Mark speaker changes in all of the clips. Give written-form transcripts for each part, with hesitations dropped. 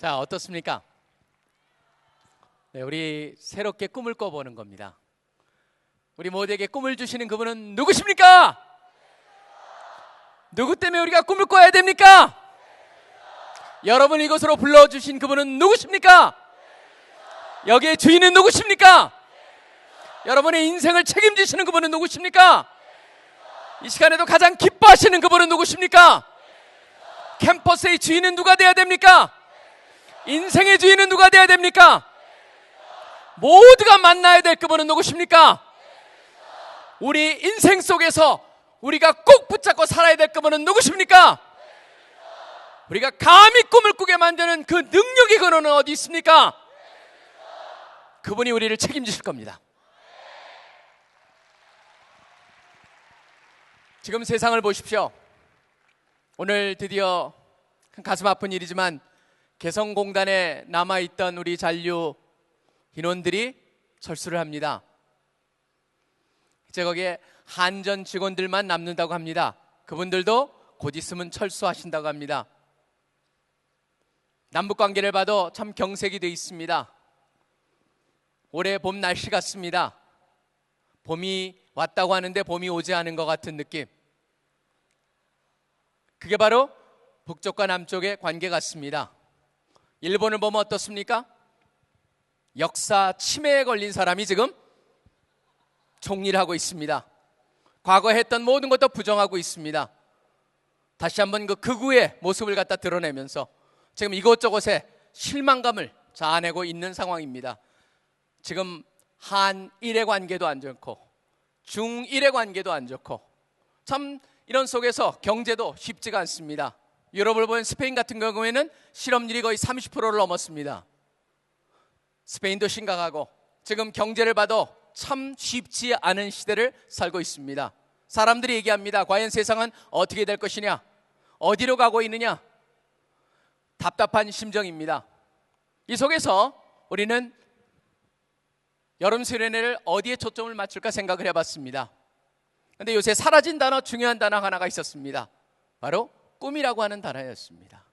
Speaker 1: 자, 어떻습니까? 네, 우리 새롭게 꿈을 꿔보는 겁니다. 우리 모두에게 꿈을 주시는 그분은 누구십니까? 누구 때문에 우리가 꿈을 꿔야 됩니까? 여러분 이곳으로 불러주신 그분은 누구십니까? 여기의 주인은 누구십니까? 여러분의 인생을 책임지시는 그분은 누구십니까? 이 시간에도 가장 기뻐하시는 그분은 누구십니까? 캠퍼스의 주인은 누가 되어야 됩니까? 인생의 주인은 누가 되어야 됩니까? 모두가 만나야 될 그분은 누구십니까? 우리 인생 속에서 우리가 꼭 붙잡고 살아야 될 그분은 누구십니까? 우리가 감히 꿈을 꾸게 만드는 그 능력의 근원은 어디 있습니까? 그분이 우리를 책임지실 겁니다. 지금 세상을 보십시오. 오늘 드디어 가슴 아픈 일이지만 개성공단에 남아있던 우리 잔류 인원들이 철수를 합니다. 이제 거기에 한전 직원들만 남는다고 합니다. 그분들도 곧 있으면 철수하신다고 합니다. 남북관계를 봐도 참 경색이 되어 있습니다. 올해 봄 날씨 같습니다. 봄이 왔다고 하는데 봄이 오지 않은 것 같은 느낌. 그게 바로 북쪽과 남쪽의 관계 같습니다. 일본을 보면 어떻습니까? 역사 치매에 걸린 사람이 지금 총리를 하고 있습니다. 과거에 했던 모든 것도 부정하고 있습니다. 다시 한번 그 극우의 모습을 갖다 드러내면서 지금 이곳저곳에 실망감을 자아내고 있는 상황입니다. 지금 한일의 관계도 안 좋고 중일의 관계도 안 좋고 참 이런 속에서 경제도 쉽지가 않습니다. 유럽을 보면 스페인 같은 경우에는 실업률이 거의 30%를 넘었습니다. 스페인도 심각하고 지금 경제를 봐도 참 쉽지 않은 시대를 살고 있습니다. 사람들이 얘기합니다. 과연 세상은 어떻게 될 것이냐? 어디로 가고 있느냐? 답답한 심정입니다. 이 속에서 우리는 여름 수련회를 어디에 초점을 맞출까 생각을 해봤습니다. 그런데 요새 사라진 단어, 중요한 단어 하나가 있었습니다. 바로 꿈이라고 하는 단어였습니다.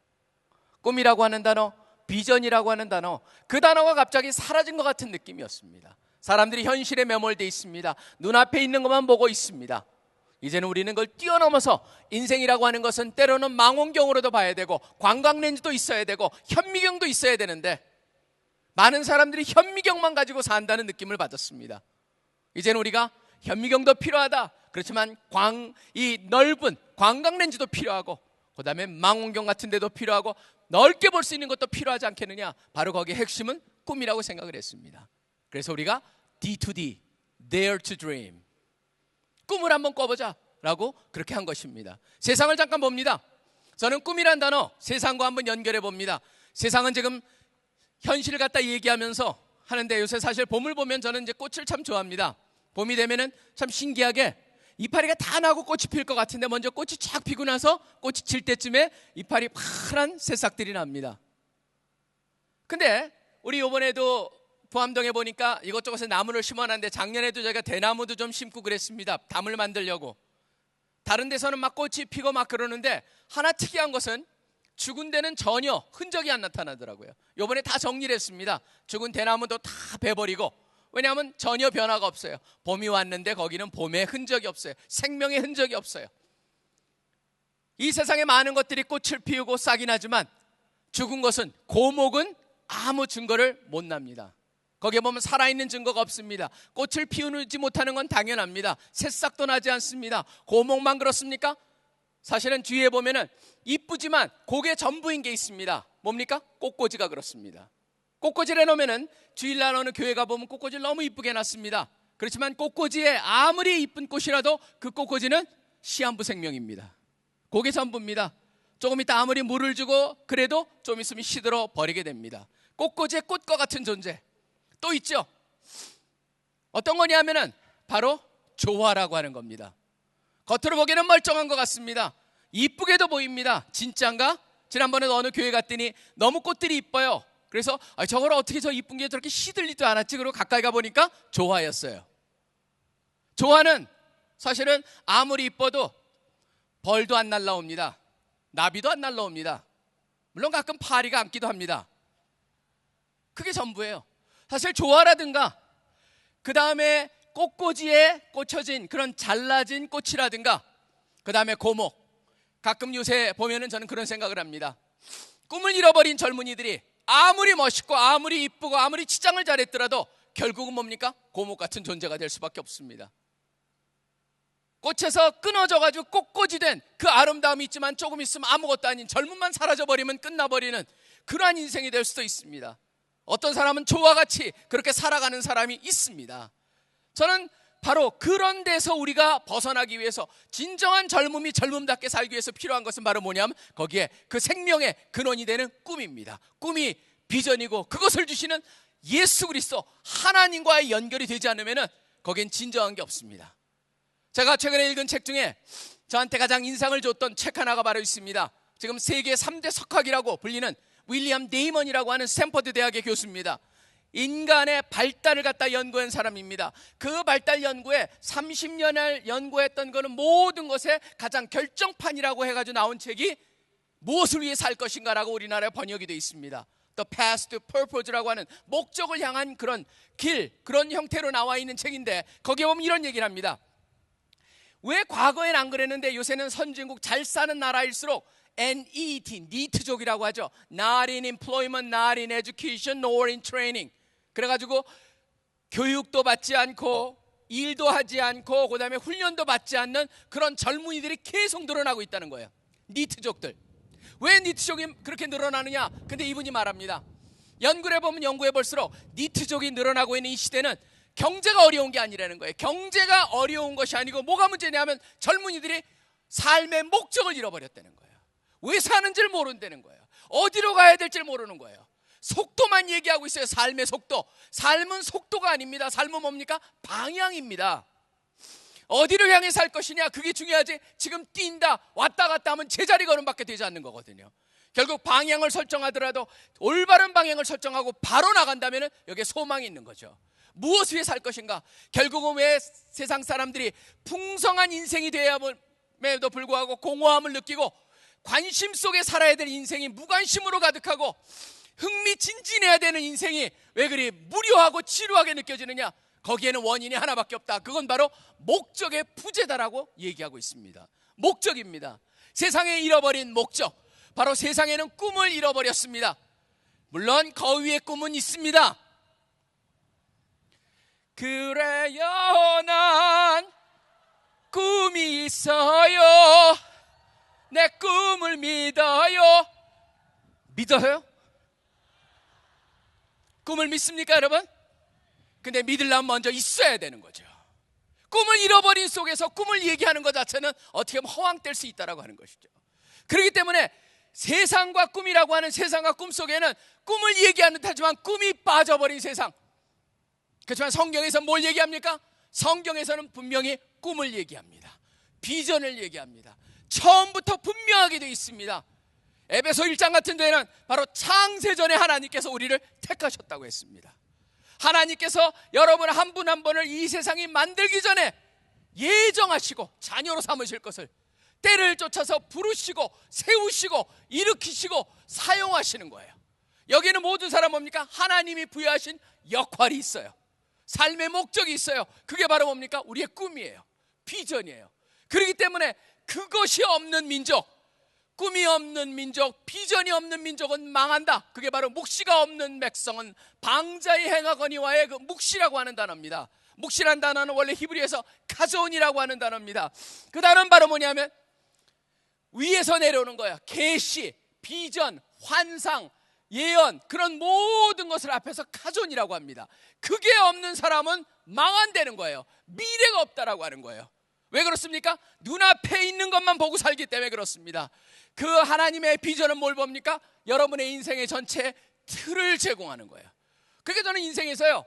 Speaker 1: 꿈이라고 하는 단어, 비전이라고 하는 단어, 그 단어가 갑자기 사라진 것 같은 느낌이었습니다. 사람들이 현실에 매몰되어 있습니다. 눈앞에 있는 것만 보고 있습니다. 이제는 우리는 그걸 뛰어넘어서 인생이라고 하는 것은 때로는 망원경으로도 봐야 되고 관광렌즈도 있어야 되고 현미경도 있어야 되는데 많은 사람들이 현미경만 가지고 산다는 느낌을 받았습니다. 이제는 우리가 현미경도 필요하다. 그렇지만 이 넓은 관광렌즈도 필요하고 그 다음에 망원경 같은 데도 필요하고 넓게 볼 수 있는 것도 필요하지 않겠느냐. 바로 거기에 핵심은 꿈이라고 생각을 했습니다. 그래서 우리가 D2D, Dare to Dream, 꿈을 한번 꿔보자 라고 그렇게 한 것입니다. 세상을 잠깐 봅니다. 저는 꿈이란 단어 세상과 한번 연결해 봅니다. 세상은 지금 현실을 갖다 얘기하면서 하는데 요새 사실 봄을 보면 저는 이제 꽃을 참 좋아합니다. 봄이 되면은 참 신기하게 이파리가 다 나고 꽃이 필 것 같은데 먼저 꽃이 쫙 피고 나서 꽃이 질 때쯤에 이파리 파란 새싹들이 납니다. 근데 우리 이번에도 부암동에 보니까 이것저것에 나무를 심어놨는데 작년에도 저희가 대나무도 좀 심고 그랬습니다. 담을 만들려고. 다른 데서는 막 꽃이 피고 막 그러는데 하나 특이한 것은 죽은 데는 전혀 흔적이 안 나타나더라고요. 이번에 다 정리를 했습니다. 죽은 대나무도 다 베버리고. 왜냐하면 전혀 변화가 없어요. 봄이 왔는데 거기는 봄의 흔적이 없어요. 생명의 흔적이 없어요. 이 세상에 많은 것들이 꽃을 피우고 싹이 나지만 죽은 것은 고목은 아무 증거를 못 납니다. 거기에 보면 살아있는 증거가 없습니다. 꽃을 피우지 못하는 건 당연합니다. 새싹도 나지 않습니다. 고목만 그렇습니까? 사실은 뒤에 보면은 이쁘지만 그게 전부인 게 있습니다. 뭡니까? 꽃꽂이가 그렇습니다. 꽃꽂이를 해놓으면은 주일날 어느 교회 가보면 꽃꽂이를 너무 이쁘게 해놨습니다. 그렇지만 꽃꽂이에 아무리 이쁜 꽃이라도 그 꽃꽂이는 시한부 생명입니다. 그게 전부입니다. 조금 이따 아무리 물을 주고 그래도 좀 있으면 시들어 버리게 됩니다. 꽃꽂이의 꽃과 같은 존재 또 있죠. 어떤 거냐면은 바로 조화라고 하는 겁니다. 겉으로 보기에는 멀쩡한 것 같습니다. 이쁘게도 보입니다. 진짜인가? 지난번에 어느 교회 갔더니 너무 꽃들이 이뻐요. 그래서 저걸 어떻게 저 이쁜 게 저렇게 시들리도 않았지? 그리고 가까이 가보니까 조화였어요. 조화는 사실은 아무리 이뻐도 벌도 안 날라옵니다. 나비도 안 날라옵니다. 물론 가끔 파리가 앉기도 합니다. 그게 전부예요. 사실 조화라든가 그 다음에 꽃꽂이에 꽂혀진 그런 잘라진 꽃이라든가 그 다음에 고목, 가끔 요새 보면은 저는 그런 생각을 합니다. 꿈을 잃어버린 젊은이들이 아무리 멋있고 아무리 이쁘고 아무리 치장을 잘했더라도 결국은 뭡니까? 고목 같은 존재가 될 수밖에 없습니다. 꽃에서 끊어져가지고 꽃꽂이 된 그 아름다움이 있지만 조금 있으면 아무것도 아닌 젊음만 사라져버리면 끝나버리는 그러한 인생이 될 수도 있습니다. 어떤 사람은 조와 같이 그렇게 살아가는 사람이 있습니다. 저는 바로 그런 데서 우리가 벗어나기 위해서 진정한 젊음이 젊음답게 살기 위해서 필요한 것은 바로 뭐냐면 거기에 그 생명의 근원이 되는 꿈입니다. 꿈이 비전이고 그것을 주시는 예수 그리스도 하나님과의 연결이 되지 않으면 거기엔 진정한 게 없습니다. 제가 최근에 읽은 책 중에 저한테 가장 인상을 줬던 책 하나가 바로 있습니다. 지금 세계 3대 석학이라고 불리는 윌리엄 데이먼이라고 하는 스탠퍼드 대학의 교수입니다. 인간의 발달을 갖다 연구한 사람입니다. 그 발달 연구에 30년을 연구했던 거는 모든 것의 가장 결정판이라고 해가지고 나온 책이 무엇을 위해 살 것인가라고 우리나라에 번역이 되어 있습니다. The Path to Purpose라고 하는 목적을 향한 그런 길, 그런 형태로 나와 있는 책인데 거기에 보면 이런 얘기를 합니다. 왜 과거엔 안 그랬는데 요새는 선진국 잘 사는 나라일수록 NEET, 니트족이라고 하죠. Not in employment, not in education, nor in training. 그래가지고 교육도 받지 않고 일도 하지 않고 그 다음에 훈련도 받지 않는 그런 젊은이들이 계속 늘어나고 있다는 거예요. 니트족들. 왜 니트족이 그렇게 늘어나느냐? 근데 이분이 말합니다. 연구를 해보면 연구해 볼수록 니트족이 늘어나고 있는 이 시대는 경제가 어려운 게 아니라는 거예요. 경제가 어려운 것이 아니고 뭐가 문제냐면 젊은이들이 삶의 목적을 잃어버렸다는 거예요. 왜 사는지를 모른다는 거예요. 어디로 가야 될지를 모르는 거예요. 속도만 얘기하고 있어요. 삶의 속도. 삶은 속도가 아닙니다. 삶은 뭡니까? 방향입니다. 어디를 향해 살 것이냐 그게 중요하지. 지금 뛴다 왔다 갔다 하면 제자리 걸음밖에 되지 않는 거거든요. 결국 방향을 설정하더라도 올바른 방향을 설정하고 바로 나간다면 여기에 소망이 있는 거죠. 무엇을 위해 살 것인가? 결국은 왜 세상 사람들이 풍성한 인생이 되어야함에도 불구하고 공허함을 느끼고 관심 속에 살아야 될 인생이 무관심으로 가득하고 흥미진진해야 되는 인생이 왜 그리 무료하고 지루하게 느껴지느냐? 거기에는 원인이 하나밖에 없다. 그건 바로 목적의 부재다라고 얘기하고 있습니다. 목적입니다. 세상에 잃어버린 목적. 바로 세상에는 꿈을 잃어버렸습니다. 물론 거위의 꿈은 있습니다. 그래요 난 꿈이 있어요. 내 꿈을 믿어요. 믿어요? 꿈을 믿습니까 여러분? 근데 믿으려면 먼저 있어야 되는 거죠. 꿈을 잃어버린 속에서 꿈을 얘기하는 것 자체는 어떻게 보면 허황될 수 있다고 하는 것이죠. 그렇기 때문에 세상과 꿈이라고 하는 세상과 꿈 속에는 꿈을 얘기하는 듯하지만 꿈이 빠져버린 세상. 그렇지만 성경에서 뭘 얘기합니까? 성경에서는 분명히 꿈을 얘기합니다. 비전을 얘기합니다. 처음부터 분명하게 되어 있습니다. 에베소 1장 같은 데는 바로 창세전에 하나님께서 우리를 택하셨다고 했습니다. 하나님께서 여러분 한 분 한 분을 이 세상이 만들기 전에 예정하시고 자녀로 삼으실 것을 때를 쫓아서 부르시고 세우시고 일으키시고 사용하시는 거예요. 여기는 모든 사람 뭡니까? 하나님이 부여하신 역할이 있어요. 삶의 목적이 있어요. 그게 바로 뭡니까? 우리의 꿈이에요. 비전이에요. 그렇기 때문에 그것이 없는 민족, 꿈이 없는 민족, 비전이 없는 민족은 망한다. 그게 바로 묵시가 없는 백성은 방자히 행하거니와의 그 묵시라고 하는 단어입니다. 묵시란 단어는 원래 히브리어에서 카존이라고 하는 단어입니다. 그 단어는 바로 뭐냐면 위에서 내려오는 거예요. 계시, 비전, 환상, 예언, 그런 모든 것을 앞에서 카존이라고 합니다. 그게 없는 사람은 망한다는 거예요. 미래가 없다라고 하는 거예요. 왜 그렇습니까? 눈앞에 있는 것만 보고 살기 때문에 그렇습니다. 그 하나님의 비전은 뭘 봅니까? 여러분의 인생의 전체 틀을 제공하는 거예요. 그게 저는 인생에서요,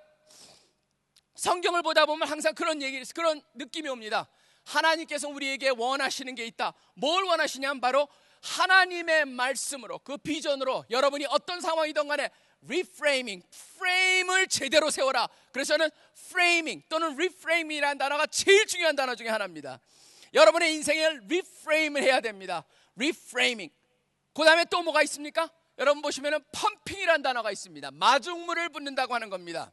Speaker 1: 성경을 보다 보면 항상 그런 느낌이 옵니다. 하나님께서 우리에게 원하시는 게 있다. 뭘 원하시냐면 바로 하나님의 말씀으로, 그 비전으로 여러분이 어떤 상황이든 간에 reframing, 프레임을 제대로 세워라. 그래서 저는 framing 또는 reframe이라는 단어가 제일 중요한 단어 중에 하나입니다. 여러분의 인생을 reframe을 해야 됩니다. reframing. 그 다음에 또 뭐가 있습니까? 여러분 보시면은 펌핑이라는 단어가 있습니다. 마중물을 붓는다고 하는 겁니다.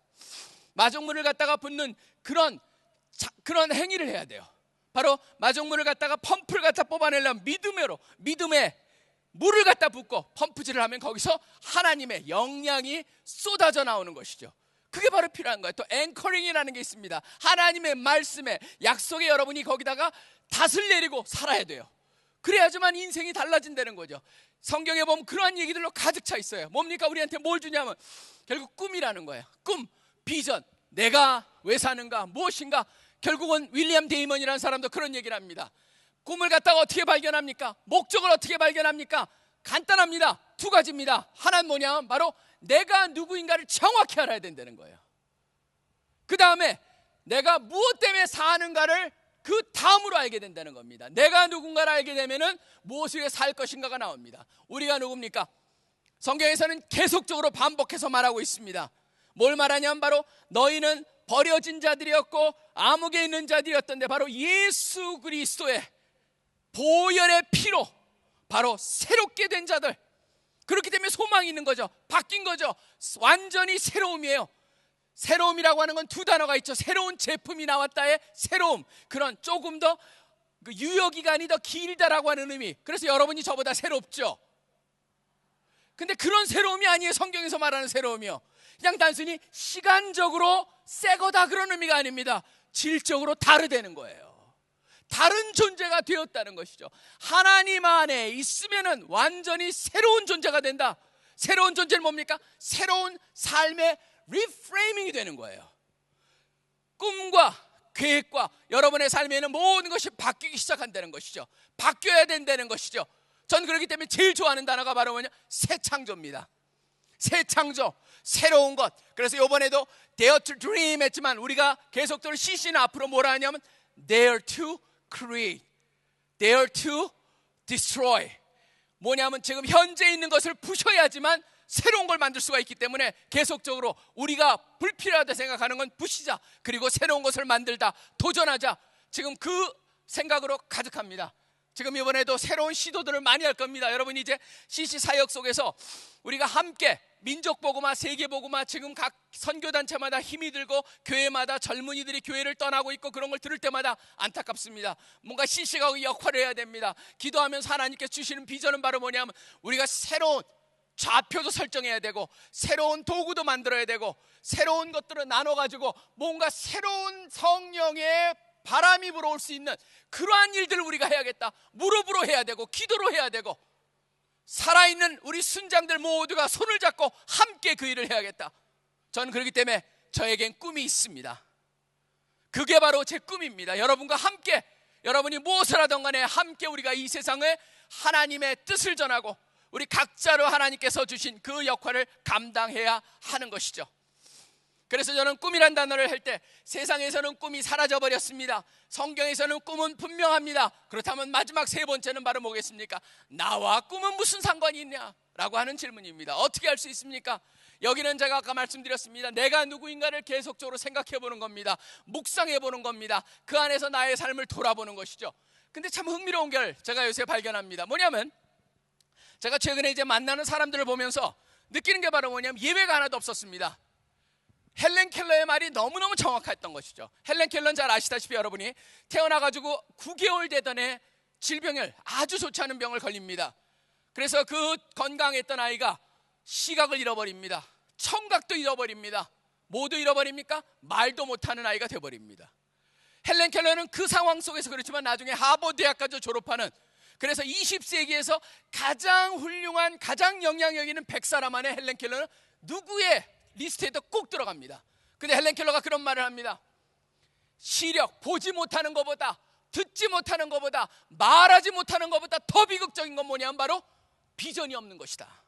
Speaker 1: 마중물을 갖다가 붓는 그런 행위를 해야 돼요. 바로 마중물을 갖다가 펌프를 갖다 뽑아내려면 믿음의 물을 갖다 붓고 펌프질을 하면 거기서 하나님의 영향이 쏟아져 나오는 것이죠. 그게 바로 필요한 거예요. 또 앵커링이라는 게 있습니다. 하나님의 말씀에 약속에 여러분이 거기다가 닷을 내리고 살아야 돼요. 그래야지만 인생이 달라진다는 거죠. 성경에 보면 그러한 얘기들로 가득 차 있어요. 뭡니까? 우리한테 뭘 주냐면 결국 꿈이라는 거예요. 꿈, 비전, 내가 왜 사는가, 무엇인가. 결국은 윌리엄 데이먼이라는 사람도 그런 얘기를 합니다. 꿈을 갖다가 어떻게 발견합니까? 목적을 어떻게 발견합니까? 간단합니다. 두 가지입니다. 하나는 뭐냐? 바로 내가 누구인가를 정확히 알아야 된다는 거예요. 그 다음에 내가 무엇 때문에 사는가를 그 다음으로 알게 된다는 겁니다. 내가 누군가를 알게 되면은 무엇을 위해 살 것인가가 나옵니다. 우리가 누굽니까? 성경에서는 계속적으로 반복해서 말하고 있습니다. 뭘 말하냐면 바로 너희는 버려진 자들이었고 암흑에 있는 자들이었던데 바로 예수 그리스도의 보혈의 피로 바로 새롭게 된 자들. 그렇기 때문에 소망이 있는 거죠. 바뀐 거죠. 완전히 새로움이에요. 새로움이라고 하는 건 두 단어가 있죠. 새로운 제품이 나왔다의 새로움. 그런 조금 더 유효기간이 더 길다라고 하는 의미. 그래서 여러분이 저보다 새롭죠. 근데 그런 새로움이 아니에요. 성경에서 말하는 새로움이요. 그냥 단순히 시간적으로 새 거다 그런 의미가 아닙니다. 질적으로 다르다는 거예요. 다른 존재가 되었다는 것이죠. 하나님 안에 있으면은 완전히 새로운 존재가 된다. 새로운 존재는 뭡니까? 새로운 삶의 리프레이밍이 되는 거예요. 꿈과 계획과 여러분의 삶에는 모든 것이 바뀌기 시작한다는 것이죠. 바뀌어야 된다는 것이죠. 전 그렇기 때문에 제일 좋아하는 단어가 바로 뭐냐? 새 창조입니다. 새 창조, 새로운 것. 그래서 이번에도 Dare to Dream 했지만 우리가 계속적으로 CC는 앞으로 뭐라 하냐면 Dare to Create, Dare to Destroy. 뭐냐면 지금 현재 있는 것을 부셔야지만 새로운 걸 만들 수가 있기 때문에 계속적으로 우리가 불필요하다 생각하는 건 부시자. 그리고 새로운 것을 만들다, 도전하자. 지금 그 생각으로 가득합니다. 지금 이번에도 새로운 시도들을 많이 할 겁니다. 여러분 이제 CC 사역 속에서 우리가 함께 민족복음화, 세계복음화 지금 각 선교단체마다 힘이 들고 교회마다 젊은이들이 교회를 떠나고 있고 그런 걸 들을 때마다 안타깝습니다. 뭔가 CC가 역할을 해야 됩니다. 기도하면서 하나님께서 주시는 비전은 바로 뭐냐면 우리가 새로운 좌표도 설정해야 되고 새로운 도구도 만들어야 되고 새로운 것들을 나눠가지고 뭔가 새로운 성령의 바람이 불어올 수 있는 그러한 일들을 우리가 해야겠다. 무릎으로 해야 되고 기도로 해야 되고 살아있는 우리 순장들 모두가 손을 잡고 함께 그 일을 해야겠다. 저는 그렇기 때문에 저에겐 꿈이 있습니다. 그게 바로 제 꿈입니다. 여러분과 함께 여러분이 무엇을 하든 간에 함께 우리가 이 세상에 하나님의 뜻을 전하고 우리 각자로 하나님께서 주신 그 역할을 감당해야 하는 것이죠. 그래서 저는 꿈이란 단어를 할 때 세상에서는 꿈이 사라져버렸습니다. 성경에서는 꿈은 분명합니다. 그렇다면 마지막 세 번째는 바로 뭐겠습니까? 나와 꿈은 무슨 상관이 있냐? 라고 하는 질문입니다. 어떻게 할 수 있습니까? 여기는 제가 아까 말씀드렸습니다. 내가 누구인가를 계속적으로 생각해 보는 겁니다. 묵상해 보는 겁니다. 그 안에서 나의 삶을 돌아보는 것이죠. 근데 참 흥미로운 걸 제가 요새 발견합니다. 뭐냐면 제가 최근에 이제 만나는 사람들을 보면서 느끼는 게 바로 뭐냐면 예외가 하나도 없었습니다. 헬렌 켈러의 말이 너무너무 정확했던 것이죠. 헬렌 켈러는 잘 아시다시피 여러분이 태어나가지고 9개월 되던 해 질병을 아주 좋지 않은 병을 걸립니다. 그래서 그 건강했던 아이가 시각을 잃어버립니다. 청각도 잃어버립니다. 모두 잃어버립니까? 말도 못하는 아이가 되어버립니다. 헬렌 켈러는 그 상황 속에서 그렇지만 나중에 하버드 대학까지 졸업하는 그래서 20세기에서 가장 훌륭한 가장 영향력 있는 100사람 안에 헬렌 켈러는 누구의 리스트에도 꼭 들어갑니다. 근데 헬렌 켈러가 그런 말을 합니다. 시력, 보지 못하는 것보다 듣지 못하는 것보다 말하지 못하는 것보다 더 비극적인 건 뭐냐면 바로 비전이 없는 것이다.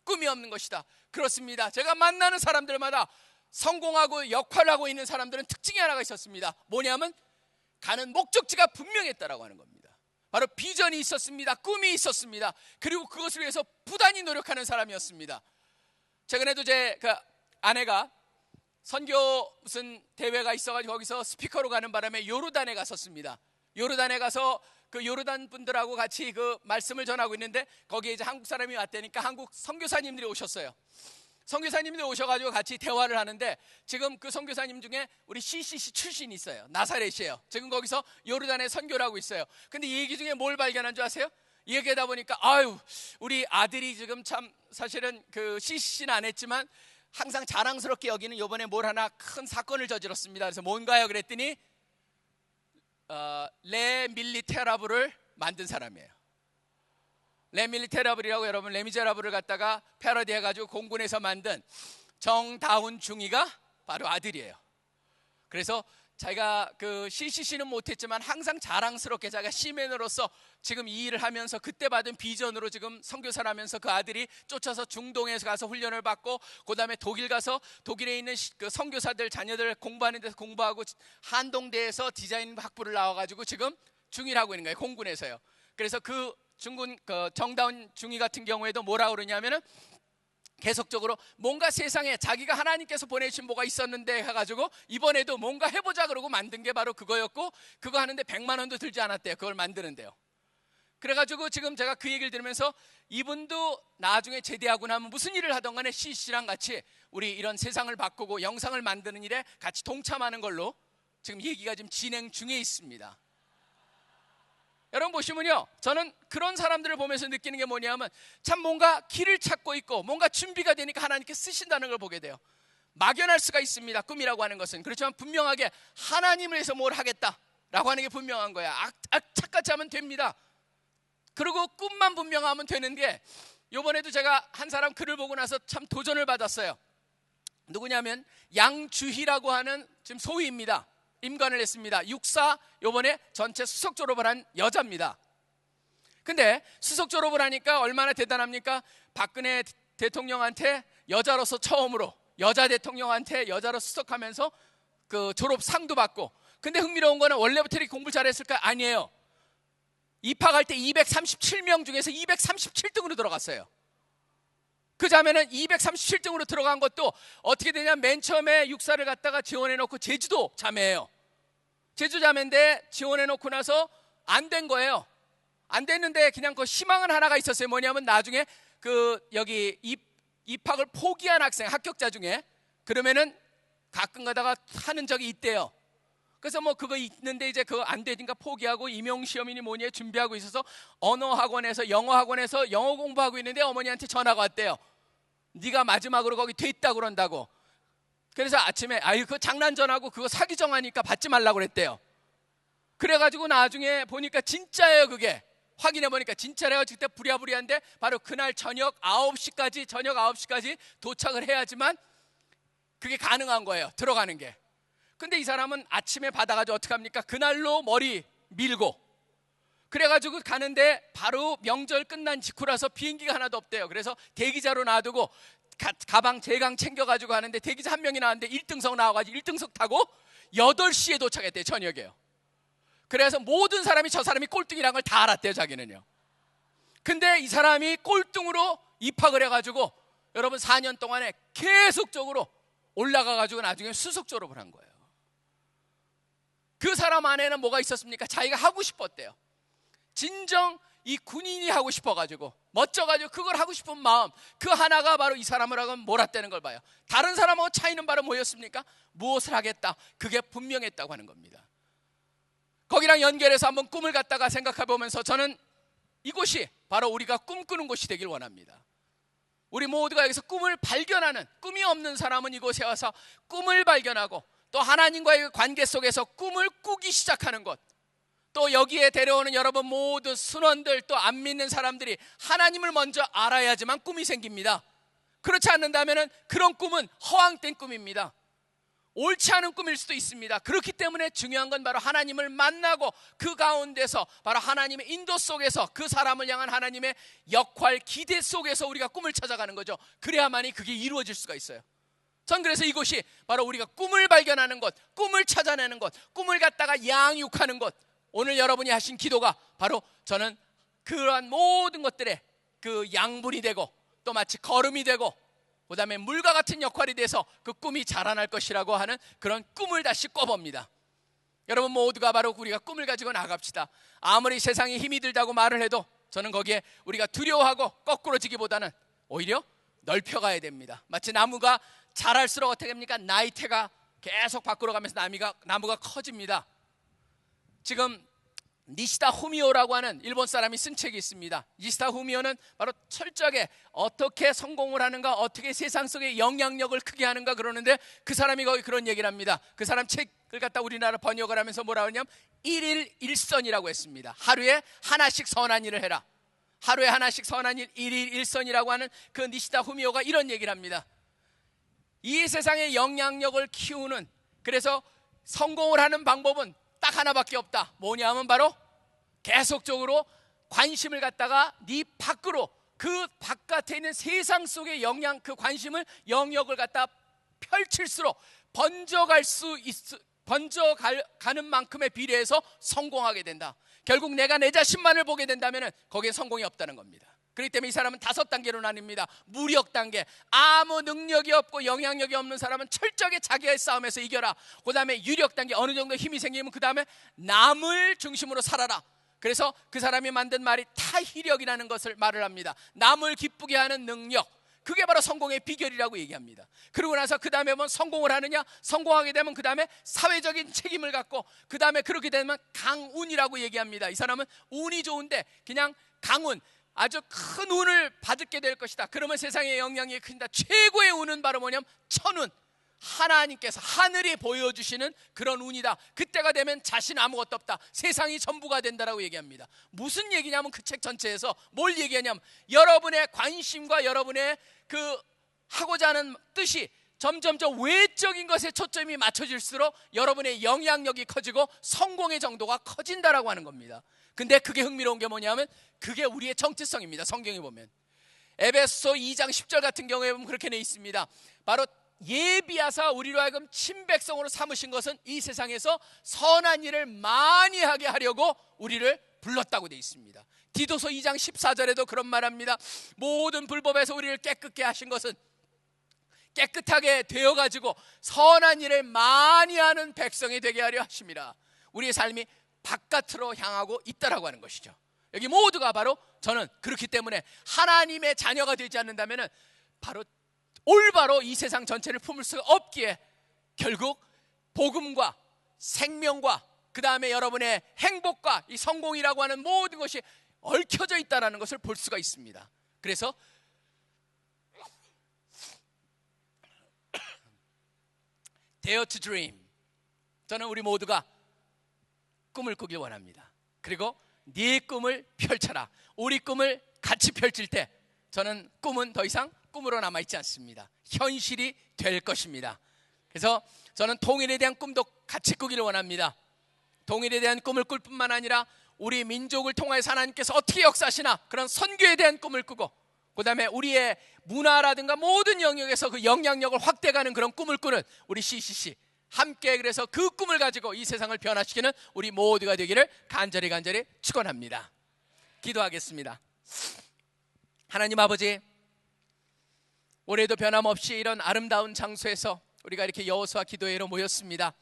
Speaker 1: 꿈이 없는 것이다. 그렇습니다. 제가 만나는 사람들마다 성공하고 역할을 하고 있는 사람들은 특징이 하나가 있었습니다. 뭐냐면 가는 목적지가 분명했다라고 하는 겁니다. 바로 비전이 있었습니다. 꿈이 있었습니다. 그리고 그것을 위해서 부단히 노력하는 사람이었습니다. 최근에도 제 아내가 선교 무슨 대회가 있어가지고 거기서 스피커로 가는 바람에 요르단에 갔었습니다. 요르단에 가서 그 요르단 분들하고 같이 그 말씀을 전하고 있는데 거기에 이제 한국 사람이 왔다니까 한국 선교사님들이 오셨어요. 선교사님들이 오셔가지고 같이 대화를 하는데 지금 그 선교사님 중에 우리 CCC 출신이 있어요. 나사렛이에요. 지금 거기서 요르단에 선교를 하고 있어요. 근데 이 얘기 중에 뭘 발견한 줄 아세요? 이 얘기하다 보니까 아유 우리 아들이 지금 참 사실은 그 CCC는 안 했지만 항상 자랑스럽게 여기는 이번에 뭘 하나 큰 사건을 저질렀습니다. 그래서 뭔가요? 그랬더니 레 밀리테라블을 만든 사람이에요. 레 밀리테라블이라고 여러분 레미제라블을 갖다가 패러디 해가지고 공군에서 만든 정다운 중위가 바로 아들이에요. 그래서 자기가 그 CCC는 못했지만 항상 자랑스럽게 자기가 시맨으로서 지금 이 일을 하면서 그때 받은 비전으로 지금 선교사를 하면서 그 아들이 쫓아서 중동에 가서 훈련을 받고 그 다음에 독일 가서 독일에 있는 그 선교사들 자녀들 공부하는 데서 공부하고 한동대에서 디자인 학부를 나와가지고 지금 중위를 하고 있는 거예요. 공군에서요. 그래서 그 중군 그 정다운 중위 같은 경우에도 뭐라 그러냐면은 계속적으로 뭔가 세상에 자기가 하나님께서 보내신 뭐가 있었는데 해가지고 이번에도 뭔가 해보자 그러고 만든 게 바로 그거였고 그거 하는데 100만 원도 들지 않았대요. 그걸 만드는데요. 그래가지고 지금 제가 그 얘기를 들으면서 이분도 나중에 제대하고 나면 무슨 일을 하던 간에 CC랑 같이 우리 이런 세상을 바꾸고 영상을 만드는 일에 같이 동참하는 걸로 지금 얘기가 지금 진행 중에 있습니다. 여러분 보시면요, 저는 그런 사람들을 보면서 느끼는 게 뭐냐면 참 뭔가 길을 찾고 있고 뭔가 준비가 되니까 하나님께 쓰신다는 걸 보게 돼요. 막연할 수가 있습니다. 꿈이라고 하는 것은. 그렇지만 분명하게 하나님을 위해서 뭘 하겠다라고 하는 게 분명한 거야. 악착같이 하면 됩니다. 그리고 꿈만 분명하면 되는 게, 이번에도 제가 한 사람 글을 보고 나서 참 도전을 받았어요. 누구냐면 양주희라고 하는 지금 소위입니다. 임관을 했습니다. 육사 요번에 전체 수석 졸업을 한 여자입니다. 근데 수석 졸업을 하니까 얼마나 대단합니까? 박근혜 대통령한테 여자로서 처음으로 여자 대통령한테 여자로 수석하면서 그 졸업상도 받고. 근데 흥미로운 거는 원래부터 이렇게 공부를 잘했을까? 아니에요. 입학할 때 237명 중에서 237등으로 들어갔어요. 그 자매는 237등으로 들어간 것도 어떻게 되냐면 맨 처음에 육사를 갖다가 지원해놓고 제주도 자매예요. 제주 자매인데 지원해놓고 나서 안 된 거예요. 안 됐는데 그냥 그 희망은 하나가 있었어요. 뭐냐면 나중에 그 여기 입학을 포기한 학생, 합격자 중에 그러면은 가끔 가다가 하는 적이 있대요. 그래서 뭐 그거 있는데 이제 그거 안 되니까 포기하고 임용시험이니 뭐니 준비하고 있어서 언어학원에서 영어학원에서 영어 공부하고 있는데 어머니한테 전화가 왔대요. 네가 마지막으로 거기 됐다고 그런다고. 그래서 아침에 아유 그거 장난 전화고 그거 사기 정하니까 받지 말라고 그랬대요. 그래가지고 나중에 보니까 진짜예요. 그게 확인해 보니까 진짜래가지고 그때 부랴부랴한데 바로 그날 저녁 9시까지 도착을 해야지만 그게 가능한 거예요. 들어가는 게. 근데 이 사람은 아침에 받아가지고 어떻게 합니까? 그날로 머리 밀고 그래가지고 가는데 바로 명절 끝난 직후라서 비행기가 하나도 없대요. 그래서 대기자로 놔두고 가방 제강 챙겨가지고 가는데 대기자 한 명이 나왔는데 1등석 나와가지고 1등석 타고 8시에 도착했대요. 저녁에요. 그래서 모든 사람이 저 사람이 꼴등이라는 걸 다 알았대요. 자기는요. 근데 이 사람이 꼴등으로 입학을 해가지고 여러분 4년 동안에 계속적으로 올라가가지고 나중에 수석 졸업을 한 거예요. 그 사람 안에는 뭐가 있었습니까? 자기가 하고 싶었대요. 진정 이 군인이 하고 싶어가지고 멋져가지고 그걸 하고 싶은 마음, 그 하나가 바로 이 사람을 하고 몰았다는 걸 봐요. 다른 사람하고 차이는 바로 뭐였습니까? 무엇을 하겠다, 그게 분명했다고 하는 겁니다. 거기랑 연결해서 한번 꿈을 갖다가 생각해 보면서 저는 이곳이 바로 우리가 꿈꾸는 곳이 되길 원합니다. 우리 모두가 여기서 꿈을 발견하는, 꿈이 없는 사람은 이곳에 와서 꿈을 발견하고 또 하나님과의 관계 속에서 꿈을 꾸기 시작하는 것, 또 여기에 데려오는 여러분 모든 순원들, 또 안 믿는 사람들이 하나님을 먼저 알아야지만 꿈이 생깁니다. 그렇지 않는다면 그런 꿈은 허황된 꿈입니다. 옳지 않은 꿈일 수도 있습니다. 그렇기 때문에 중요한 건 바로 하나님을 만나고 그 가운데서 바로 하나님의 인도 속에서 그 사람을 향한 하나님의 역할, 기대 속에서 우리가 꿈을 찾아가는 거죠. 그래야만이 그게 이루어질 수가 있어요. 전 그래서 이곳이 바로 우리가 꿈을 발견하는 것, 꿈을 찾아내는 것, 꿈을 갖다가 양육하는 것, 오늘 여러분이 하신 기도가 바로 저는 그러한 모든 것들의 그 양분이 되고 또 마치 걸음이 되고 그 다음에 물과 같은 역할이 돼서 그 꿈이 자라날 것이라고 하는 그런 꿈을 다시 꿔봅니다. 여러분 모두가 바로 우리가 꿈을 가지고 나갑시다. 아무리 세상이 힘이 들다고 말을 해도 저는 거기에 우리가 두려워하고 거꾸로지기보다는 오히려 넓혀가야 됩니다. 마치 나무가 자랄수록 어떻게 됩니까? 나이테가 계속 밖으로 가면서 나무가 커집니다. 지금 니시다 후미오라고 하는 일본 사람이 쓴 책이 있습니다. 니시다 후미오는 바로 철저하게 어떻게 성공을 하는가, 어떻게 세상 속에 영향력을 크게 하는가 그러는데, 그 사람이 거기 그런 얘기를 합니다. 그 사람 책을 갖다 우리나라 번역을 하면서 뭐라고 하냐면 1일 1선이라고 했습니다. 하루에 하나씩 선한 일을 해라. 하루에 하나씩 선한 일, 1일 1선이라고 하는 그 니시다 후미오가 이런 얘기를 합니다. 이 세상의 영향력을 키우는, 그래서 성공을 하는 방법은 딱 하나밖에 없다. 뭐냐 하면 바로 계속적으로 관심을 갖다가 네 밖으로, 그 바깥에 있는 세상 속의 그 관심을, 영역을 갖다 펼칠수록 번져가는 만큼의 비례해서 성공하게 된다. 결국 내가 내 자신만을 보게 된다면 거기에 성공이 없다는 겁니다. 그렇기 때문에 이 사람은 5단계로 나뉩니다. 무력 단계, 아무 능력이 없고 영향력이 없는 사람은 철저하게 자기의 싸움에서 이겨라. 그 다음에 유력 단계, 어느 정도 힘이 생기면 그 다음에 남을 중심으로 살아라. 그래서 그 사람이 만든 말이 타희력이라는 것을 말을 합니다. 남을 기쁘게 하는 능력, 그게 바로 성공의 비결이라고 얘기합니다. 그러고 나서 그 다음에 뭐 성공을 하느냐, 성공하게 되면 그 다음에 사회적인 책임을 갖고, 그 다음에 그렇게 되면 강운이라고 얘기합니다. 이 사람은 운이 좋은데 그냥 강운, 아주 큰 운을 받게 될 것이다. 그러면 세상의 영향력이 큰다. 최고의 운은 바로 뭐냐면 천운, 하나님께서, 하늘이 보여주시는 그런 운이다. 그때가 되면 자신 아무것도 없다. 세상이 전부가 된다라고 얘기합니다. 무슨 얘기냐면 그 책 전체에서 뭘 얘기하냐면, 여러분의 관심과 여러분의 그 하고자 하는 뜻이 점점점 외적인 것에 초점이 맞춰질수록 여러분의 영향력이 커지고 성공의 정도가 커진다라고 하는 겁니다. 근데 그게 흥미로운 게 뭐냐면 그게 우리의 정체성입니다. 성경에 보면 에베소 2장 10절 같은 경우에 보면 그렇게 돼 있습니다. 바로 예비하사 우리로 하여금 친백성으로 삼으신 것은 이 세상에서 선한 일을 많이 하게 하려고 우리를 불렀다고 돼 있습니다. 디도서 2장 14절에도 그런 말합니다. 모든 불법에서 우리를 깨끗게 하신 것은 깨끗하게 되어가지고 선한 일을 많이 하는 백성이 되게 하려 하심이라. 우리의 삶이 바깥으로 향하고 있다라고 하는 것이죠. 여기 모두가 바로 저는 그렇기 때문에 하나님의 자녀가 되지 않는다면 바로 올바로 이 세상 전체를 품을 수가 없기에 결국 복음과 생명과 그 다음에 여러분의 행복과 이 성공이라고 하는 모든 것이 얽혀져 있다는 것을 볼 수가 있습니다. 그래서 Dare to dream. 저는 우리 모두가 꿈을 꾸길 원합니다. 그리고 네 꿈을 펼쳐라. 우리 꿈을 같이 펼칠 때 저는 꿈은 더 이상 꿈으로 남아있지 않습니다. 현실이 될 것입니다. 그래서 저는 통일에 대한 꿈도 같이 꾸기를 원합니다. 통일에 대한 꿈을 꿀 뿐만 아니라 우리 민족을 통하여서 하나님께서 어떻게 역사하시나 그런 선교에 대한 꿈을 꾸고, 그 다음에 우리의 문화라든가 모든 영역에서 그 영향력을 확대가는 그런 꿈을 꾸는 우리 CCC 함께, 그래서 그 꿈을 가지고 이 세상을 변화시키는 우리 모두가 되기를 간절히 축원합니다. 기도하겠습니다. 하나님 아버지, 올해도 변함없이 이런 아름다운 장소에서 우리가 이렇게 여호수아 기도회로 모였습니다.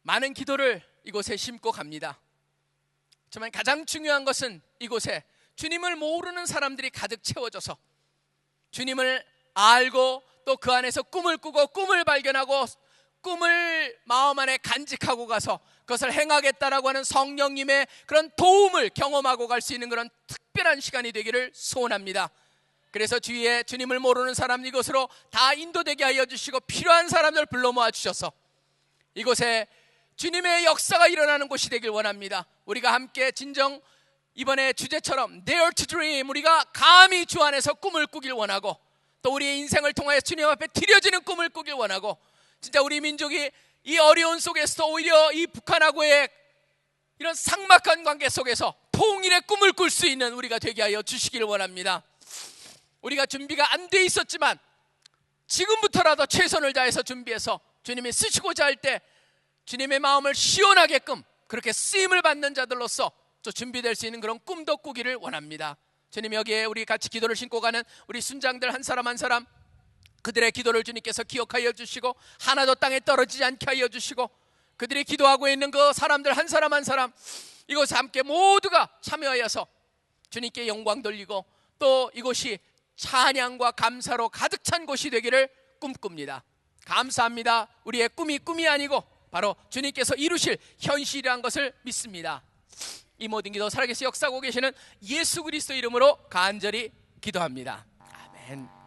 Speaker 1: 많은 기도를 이곳에 심고 갑니다. 정말 가장 중요한 것은 이곳에 주님을 모르는 사람들이 가득 채워져서 주님을 알고 또 그 안에서 꿈을 꾸고 꿈을 발견하고 꿈을 마음 안에 간직하고 가서 그것을 행하겠다라고 하는 성령님의 그런 도움을 경험하고 갈 수 있는 그런 특별한 시간이 되기를 소원합니다. 그래서 주위에 주님을 모르는 사람 이곳으로 다 인도되게 하여 주시고 필요한 사람들 불러 모아 주셔서 이곳에 주님의 역사가 일어나는 곳이 되길 원합니다. 우리가 함께 진정 이번에 주제처럼 Dare to Dream, 우리가 감히 주 안에서 꿈을 꾸길 원하고 또 우리의 인생을 통하여 주님 앞에 드려지는 꿈을 꾸길 원하고, 진짜 우리 민족이 이 어려운 속에서 오히려 이 북한하고의 이런 삭막한 관계 속에서 통일의 꿈을 꿀 수 있는 우리가 되게 하여 주시길 원합니다. 우리가 준비가 안 돼 있었지만 지금부터라도 최선을 다해서 준비해서 주님이 쓰시고자 할 때 주님의 마음을 시원하게끔 그렇게 쓰임을 받는 자들로서 또 준비될 수 있는 그런 꿈도 꾸기를 원합니다. 주님, 여기에 우리 같이 기도를 신고 가는 우리 순장들 한 사람 한 사람, 그들의 기도를 주님께서 기억하여 주시고 하나도 땅에 떨어지지 않게 하여 주시고 그들이 기도하고 있는 그 사람들 한 사람 한 사람 이곳에 함께 모두가 참여하여서 주님께 영광 돌리고 또 이곳이 찬양과 감사로 가득 찬 곳이 되기를 꿈꿉니다. 감사합니다. 우리의 꿈이 아니고 바로 주님께서 이루실 현실이란 것을 믿습니다. 이 모든 기도 살아계신 역사하고 계시는 예수 그리스도 이름으로 간절히 기도합니다. 아멘.